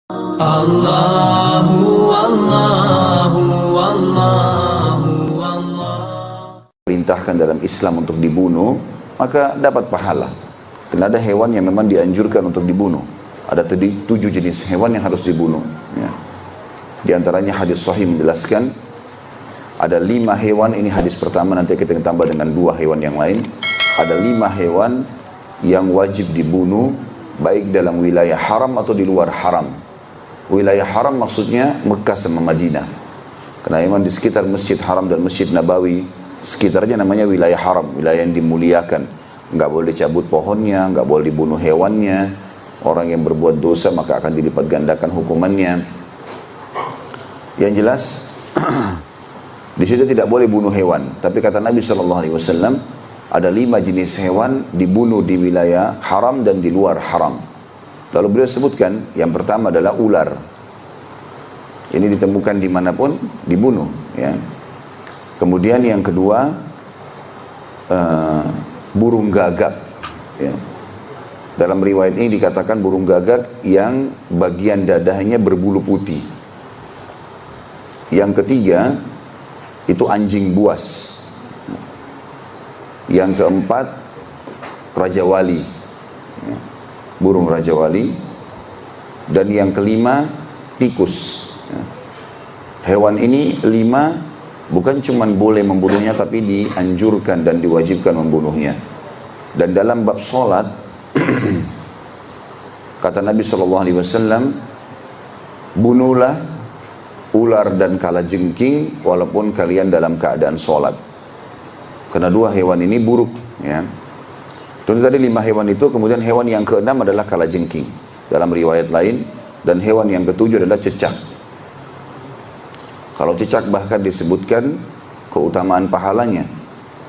Allahu Allahu Allahu Allah. Perintahkan dalam Islam untuk dibunuh, maka dapat pahala. Karena ada hewan yang memang dianjurkan untuk dibunuh. Ada 7 jenis hewan yang harus dibunuh. Ya. Di antaranya hadis sahih menjelaskan ada 5 hewan. Ini hadis pertama, nanti kita tambah dengan 2 hewan yang lain. Ada 5 hewan yang wajib dibunuh, baik dalam wilayah haram atau di luar haram. Wilayah haram maksudnya Mekah sama Madinah. Karena memang di sekitar Masjid Haram dan Masjid Nabawi, sekitarnya namanya wilayah haram, wilayah yang dimuliakan. Enggak boleh dicabut pohonnya, enggak boleh dibunuh hewannya. Orang yang berbuat dosa maka akan dilipat gandakan hukumannya. Yang jelas di situ tidak boleh bunuh hewan. Tapi kata Nabi SAW, ada 5 jenis hewan dibunuh di wilayah haram dan di luar haram. Lalu beliau sebutkan, yang pertama adalah ular. Ini ditemukan dimanapun, dibunuh. Ya. Kemudian yang kedua, burung gagak. Ya. Dalam riwayat ini dikatakan burung gagak yang bagian dadanya berbulu putih. Yang ketiga, itu anjing buas. Yang keempat, raja wali. Ya. Burung raja wali. Dan yang kelima, tikus. Ya. Hewan ini 5 bukan cuma boleh membunuhnya, tapi dianjurkan dan diwajibkan membunuhnya. Dan dalam bab sholat, kata Nabi SAW, bunuhlah ular dan kalajengking walaupun kalian dalam keadaan sholat. Karena 2 hewan ini buruk. Ya. Itu tadi 5 hewan itu, kemudian hewan yang ke-6 adalah kalajengking dalam riwayat lain, dan hewan yang ke-7 adalah cecak. Kalau cecak bahkan disebutkan keutamaan pahalanya.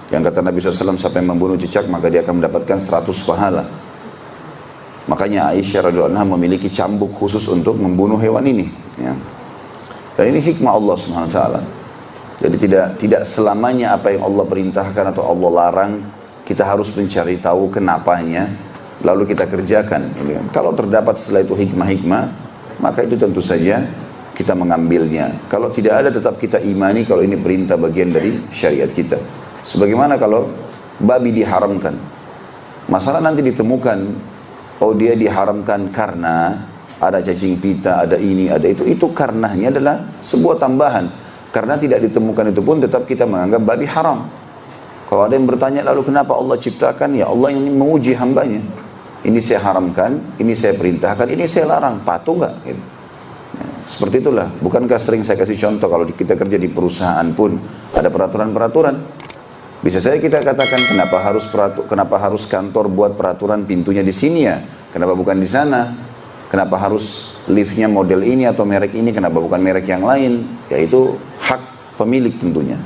Yang kata Nabi SAW, siapa yang membunuh cecak maka dia akan mendapatkan 100 pahala. Makanya Aisyah radhiyallahu anha memiliki cambuk khusus untuk membunuh hewan ini. Ya. Dan ini hikmah Allah SWT. Jadi tidak selamanya apa yang Allah perintahkan atau Allah larang kita harus mencari tahu kenapanya, lalu kita kerjakan. Kalau terdapat setelah itu hikmah-hikmah, maka itu tentu saja kita mengambilnya. Kalau tidak ada, tetap kita imani kalau ini perintah bagian dari syariat kita. Sebagaimana kalau babi diharamkan. Masalah nanti ditemukan, oh dia diharamkan karena ada cacing pita, ada ini, ada itu. Itu karenanya adalah sebuah tambahan. Karena tidak ditemukan itu pun tetap kita menganggap babi haram. Kalau ada yang bertanya, lalu kenapa Allah ciptakan? Ya Allah yang menguji hambanya. Ini saya haramkan, ini saya perintahkan, ini saya larang. Patuh nggak? Gitu. Ya, seperti itulah. Bukankah sering saya kasih contoh kalau kita kerja di perusahaan pun ada peraturan-peraturan. Bisa saja kita katakan kenapa harus kantor buat peraturan pintunya di sini ya? Kenapa bukan di sana? Kenapa harus liftnya model ini atau merek ini? Kenapa bukan merek yang lain? Yaitu hak pemilik tentunya.